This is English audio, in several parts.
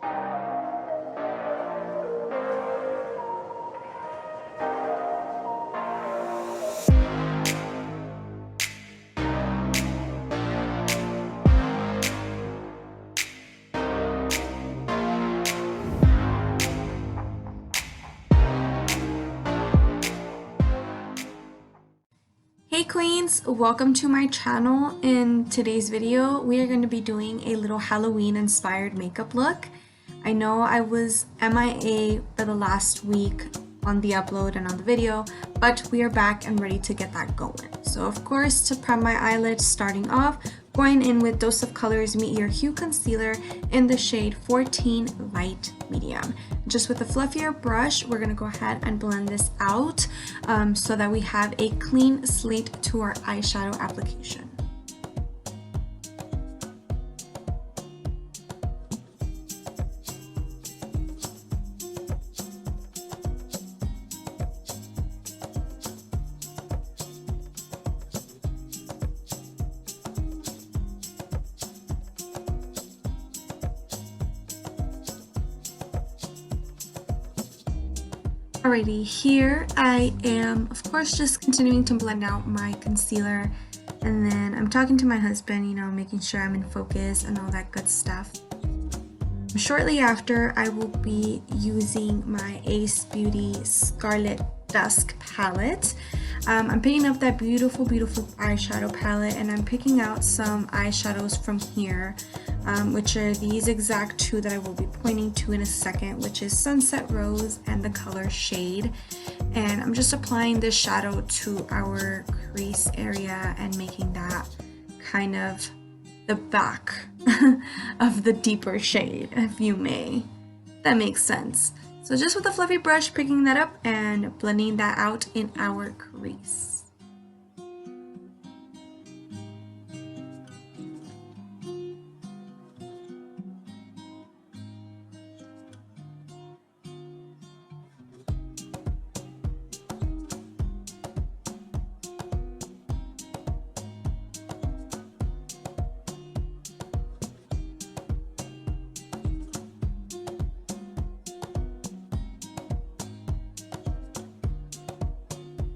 Hey queens, welcome to my channel. In today's video, we are going to be doing a little Halloween inspired makeup look. I know I was MIA for the last week on the upload and on the video, but we are back and ready to get that going. So of course, to prep my eyelids, starting off, going in with Dose of Colors Meet Your Hue Concealer in the shade 14 Light Medium. Just with a fluffier brush, we're going to go ahead and blend this out so that we have a clean slate to our eyeshadow application. Alrighty, here I am, of course, just continuing to blend out my concealer, and then I'm talking to my husband, you know, making sure I'm in focus and all that good stuff. Shortly after, I will be using my Ace Beauty Scarlet Dusk palette. I'm picking up that beautiful eyeshadow palette, and I'm picking out some eyeshadows from here, which are these exact two that I will be pointing to in a second, which is Sunset Rose and the color Shade. And I'm just applying this shadow to our crease area and making that kind of the back of the deeper shade, if you may. That makes sense. So just with a fluffy brush, picking that up and blending that out in our crease.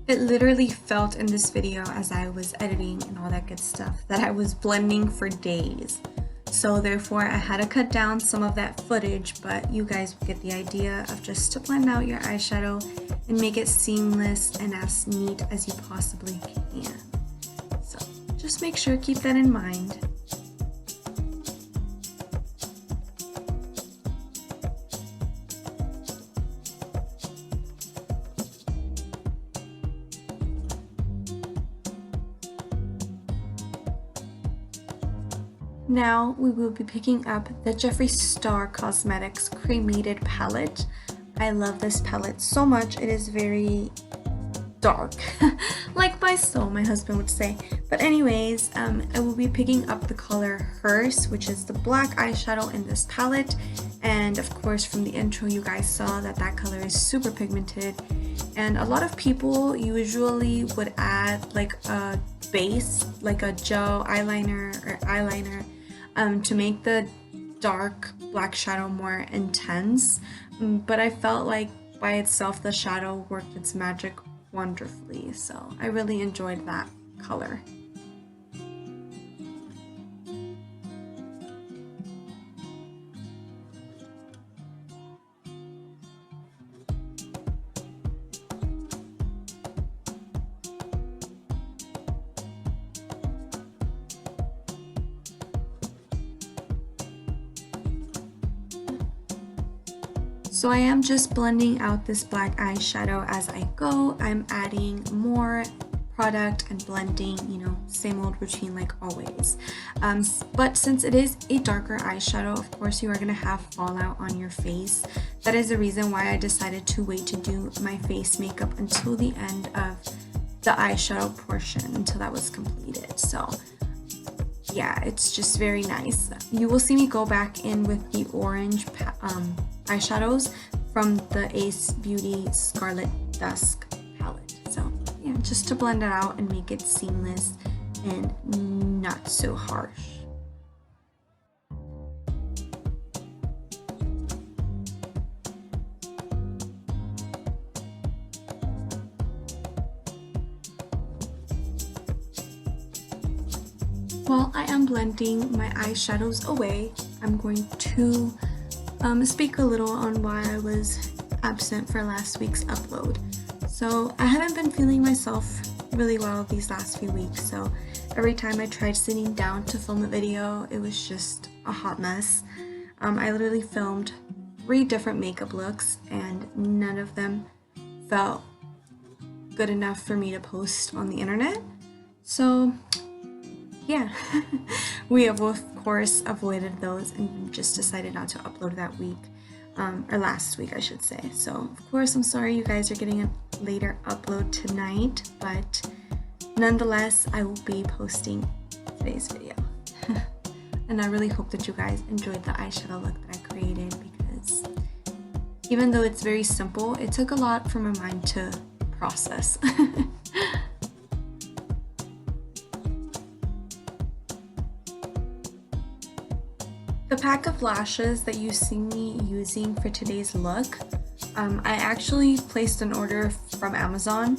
It literally felt in this video as I was editing and all that good stuff that I was blending for days. So therefore I had to cut down some of that footage, but you guys get the idea of just to blend out your eyeshadow and make it seamless and as neat as you possibly can. So just make sure, keep that in mind. Now we will be picking up the Jeffree Star Cosmetics Cremated palette. I love this palette so much. It is very dark, like my soul, my husband would say. But anyways, I will be picking up the color Hearse, which is the black eyeshadow in this palette. And of course, from the intro, you guys saw that that color is super pigmented. And a lot of people usually would add like a base, like a gel eyeliner or eyeliner, to make the dark black shadow more intense, but I felt like by itself the shadow worked its magic wonderfully, so I really enjoyed that color. So I am just blending out this black eyeshadow as I go. I'm adding more product and blending, you know, same old routine like always. But since it is a darker eyeshadow, of course you are going to have fallout on your face. That is the reason why I decided to wait to do my face makeup until the end of the eyeshadow portion, until that was completed. So yeah, it's just very nice. You will see me go back in with the orange eyeshadows from the Ace Beauty Scarlet Dusk palette. So yeah, just to blend it out and make it seamless and not so harsh. While I am blending my eyeshadows away, I'm going to speak a little on why I was absent for last week's upload. So I haven't been feeling myself really well these last few weeks, so every time I tried sitting down to film a video, it was just a hot mess. I literally filmed 3 different makeup looks and none of them felt good enough for me to post on the internet. So yeah, we have of course avoided those and just decided not to upload that week, or last week I should say. So of course I'm sorry you guys are getting a later upload tonight, but nonetheless I will be posting today's video. And I really hope that you guys enjoyed the eyeshadow look that I created, because even though it's very simple, it took a lot for my mind to process. The pack of lashes that you see me using for today's look, I actually placed an order from Amazon,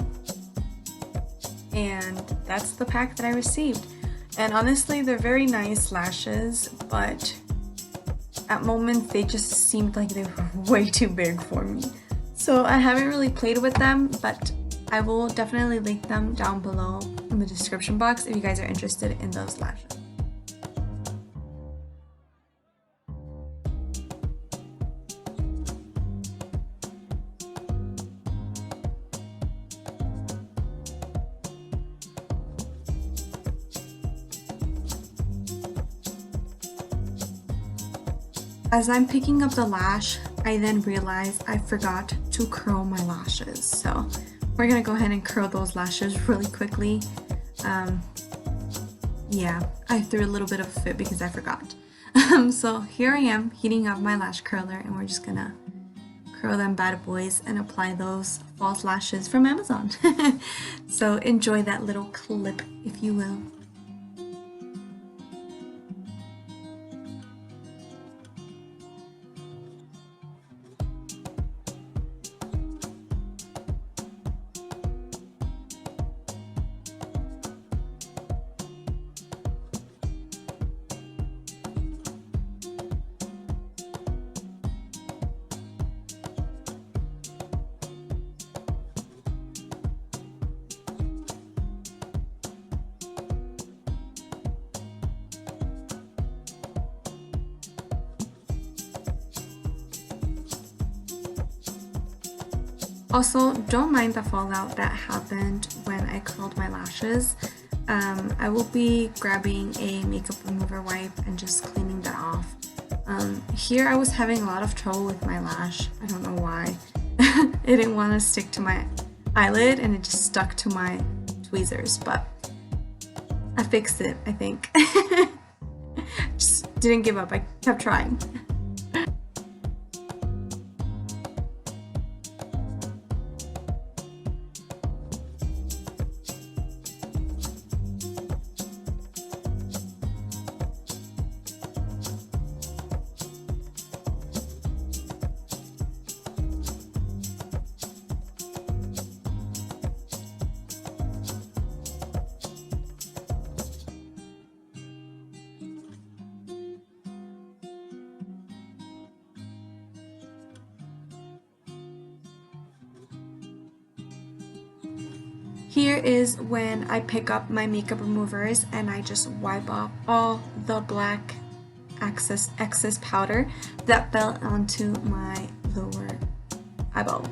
and that's the pack that I received. And honestly, they're very nice lashes, but at moments they just seemed like they were way too big for me. So I haven't really played with them, but I will definitely link them down below in the description box if you guys are interested in those lashes. As I'm picking up the lash, I then realized I forgot to curl my lashes. So we're gonna go ahead and curl those lashes really quickly. Yeah, I threw a little bit of a fit because I forgot. So here I am heating up my lash curler, and we're just gonna curl them bad boys and apply those false lashes from Amazon. So enjoy that little clip, if you will. Also, don't mind the fallout that happened when I curled my lashes. I will be grabbing a makeup remover wipe and just cleaning that off. Here I was having a lot of trouble with my lash. I don't know why. It didn't want to stick to my eyelid and it just stuck to my tweezers, but I fixed it, I think. Just didn't give up, I kept trying. Here is when I pick up my makeup removers and I just wipe off all the black excess powder that fell onto my lower eyeball.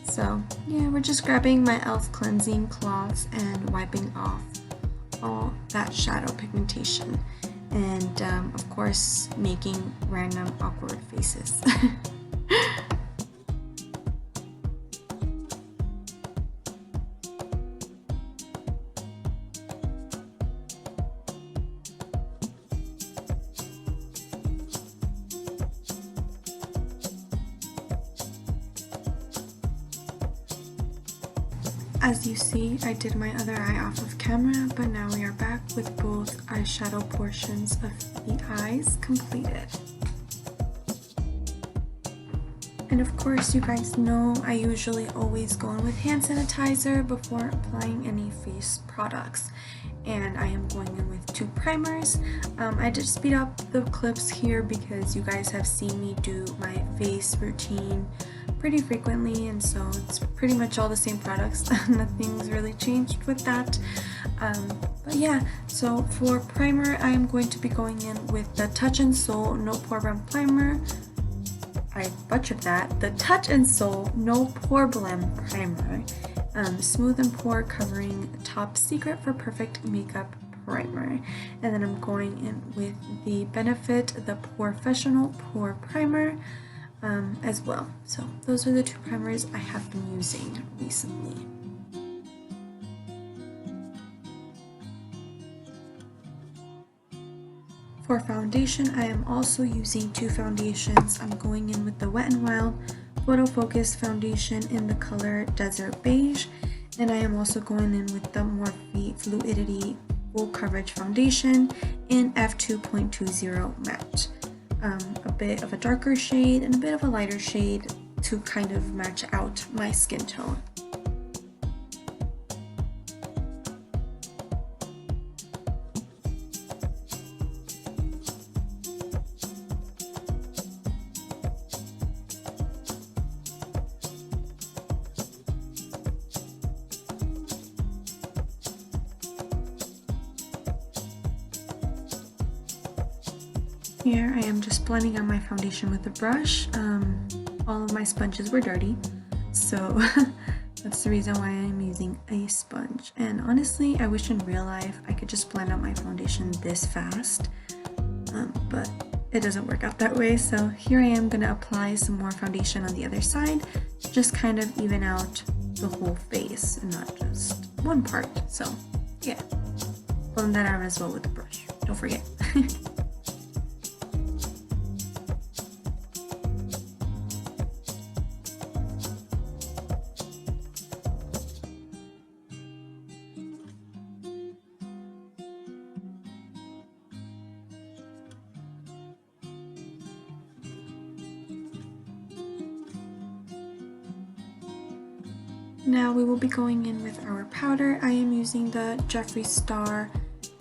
So yeah, we're just grabbing my e.l.f. cleansing cloths and wiping off all that shadow pigmentation, and of course making random awkward faces. As you see, I did my other eye off of camera, but now we are back with both eyeshadow portions of the eyes completed. And of course, you guys know I usually always go in with hand sanitizer before applying any face products. and I am going in with 2 primers. I did speed up the clips here because you guys have seen me do my face routine pretty frequently, and so it's pretty much all the same products. Nothing's really changed with that. But yeah, so for primer, I am going to be going in with the Touch and Soul No Poreblem Primer. I butchered that. The Touch and Soul No Poreblem Primer. Smooth and Pore Covering Top Secret for Perfect Makeup Primer. And then I'm going in with the Benefit, the Fessional Pore Primer as well. So those are the 2 primers I have been using recently. For foundation, I am also using 2 foundations. I'm going in with the Wet n Wild Photofocus foundation in the color Desert Beige, and I am also going in with the Morphe Fluidity Full Coverage Foundation in f2.20 matte. A bit of a darker shade and a bit of a lighter shade to kind of match out my skin tone. Here I am just blending out my foundation with a brush. All of my sponges were dirty, so that's the reason why I'm using a sponge. And honestly, I wish in real life I could just blend out my foundation this fast, but it doesn't work out that way. So here I am going to apply some more foundation on the other side, just kind of even out the whole face and not just one part. So yeah, blend that out as well with the brush, don't forget. Now we will be going in with our powder. I am using the Jeffree Star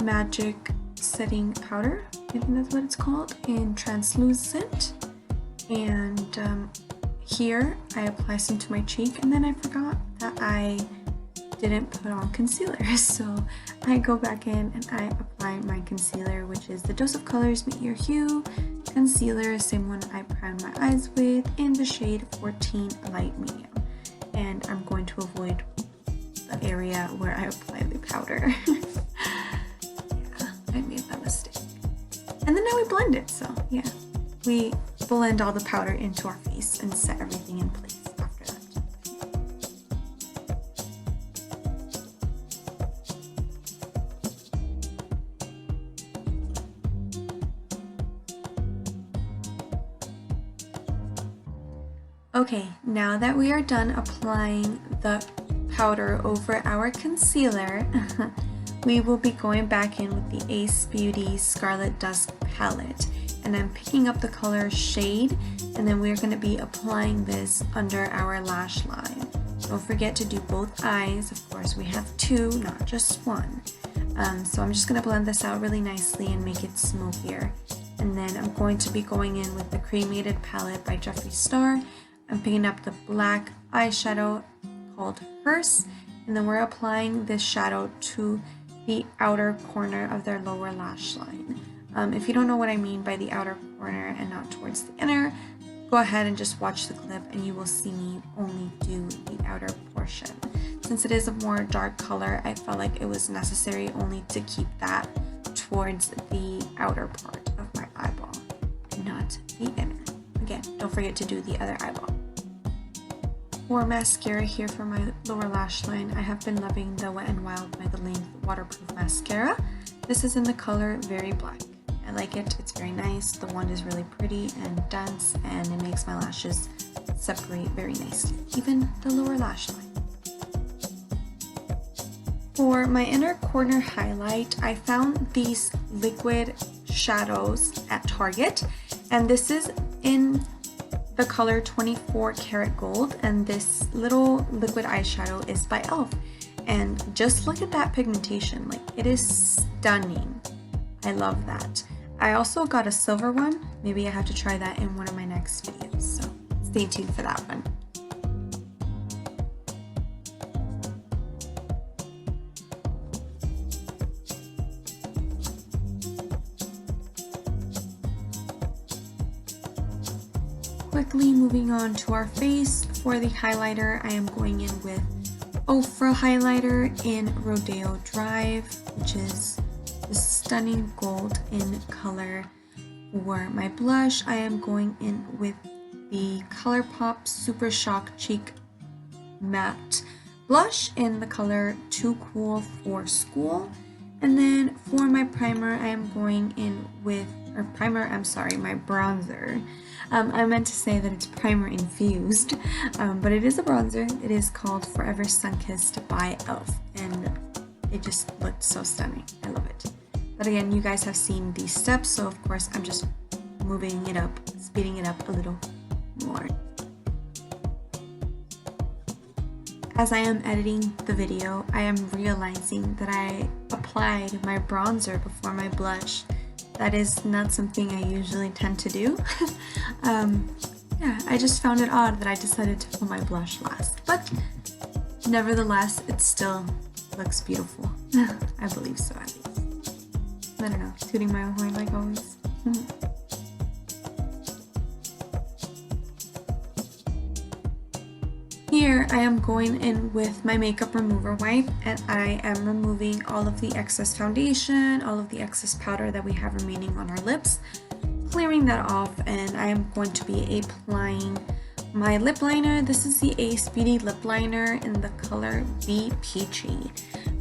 Magic Setting Powder, I think that's what it's called, in Translucent. And here I apply some to my cheek, and then I forgot that I didn't put on concealer. So I go back in and I apply my concealer, which is the Dose of Colors Meet Your Hue Concealer, same one I primed my eyes with, in the shade 14 Light Medium. And I'm going to avoid the area where I apply the powder. Yeah, I made that mistake. And then now we blend it, so yeah. We blend all the powder into our face and set everything in place after that. Okay, now that we are done applying the powder over our concealer, we will be going back in with the Ace Beauty Scarlet Dusk palette. And I'm picking up the color Shade, and then we're going to be applying this under our lash line. Don't forget to do both eyes. Of course, we have 2, not just 1. So I'm just going to blend this out really nicely and make it smokier. And then I'm going to be going in with the Cremated palette by Jeffree Star. I'm picking up the black eyeshadow called Hearse, and then we're applying this shadow to the outer corner of their lower lash line. If you don't know what I mean by the outer corner and not towards the inner, go ahead and just watch the clip and you will see me only do the outer portion. Since it is a more dark color, I felt like it was necessary only to keep that towards the outer part of my eyeball and not the inner. Again, don't forget to do the other eyeball. For mascara here for my lower lash line, I have been loving the Wet n Wild by the Length Waterproof Mascara. This is in the color Very Black. I like it, it's very nice. The wand is really pretty and dense, and it makes my lashes separate very nicely, even the lower lash line. For my inner corner highlight, I found these liquid shadows at Target, and this is in the color 24 Karat Gold, and this little liquid eyeshadow is by e.l.f. And just look at that pigmentation, like it is stunning. I love that. I also got a silver one. Maybe I have to try that in one of my next videos, so stay tuned for that one. Quickly moving on to our face. For the highlighter, I am going in with Ofra highlighter in Rodeo Drive, which is a stunning gold in color. For my blush, I am going in with the Colourpop Super Shock Cheek Matte blush in the color Too Cool for School. And then for my primer, I am going in with, my bronzer. I meant to say that it's primer infused, but it is a bronzer. It is called Forever Sunkissed by e.l.f. and it just looked so stunning. I love it. But again, you guys have seen these steps, so of course I'm just moving it up, speeding it up a little more. As I am editing the video, I am realizing that I applied my bronzer before my blush. That is not something I usually tend to do. Yeah, I just found it odd that I decided to put my blush last, but nevertheless, it still looks beautiful. I believe so, at least. I don't know, tooting my own horn like always. Here I am going in with my makeup remover wipe, and I am removing all of the excess foundation, all of the excess powder that we have remaining on our lips, clearing that off, and I am going to be applying my lip liner. This is the Ace Beauty lip liner in the color Be Peachy.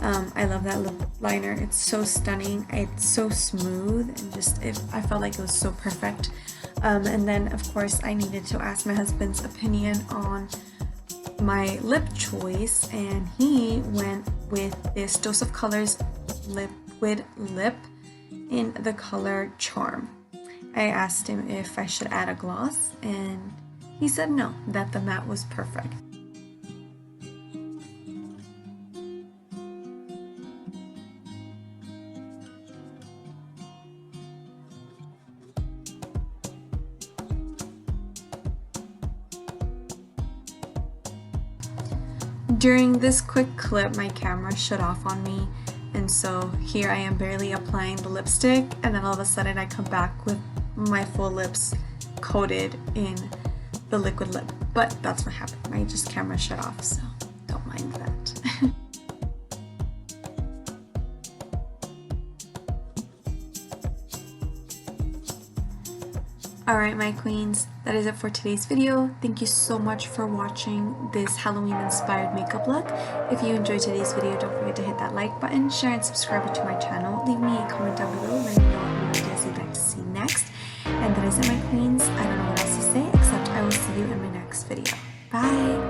I love that lip liner. It's so stunning. It's so smooth, and just I felt like it was so perfect. And then of course I needed to ask my husband's opinion on my lip choice, and he went with this Dose of Colors liquid lip in the color Charm. I asked him if I should add a gloss, and he said no, that the matte was perfect. During this quick clip, my camera shut off on me, and so here I am barely applying the lipstick, and then all of a sudden I come back with my full lips coated in the liquid lip. But that's what happened. My camera shut off, so don't mind that. Alright my queens, that is it for today's video. Thank you so much for watching this Halloween inspired makeup look. If you enjoyed today's video, don't forget to hit that like button, share and subscribe to my channel. Leave me a comment down below, let me know what videos you'd like to see next. And that is it my queens. I don't know what else to say except I will see you in my next video. Bye!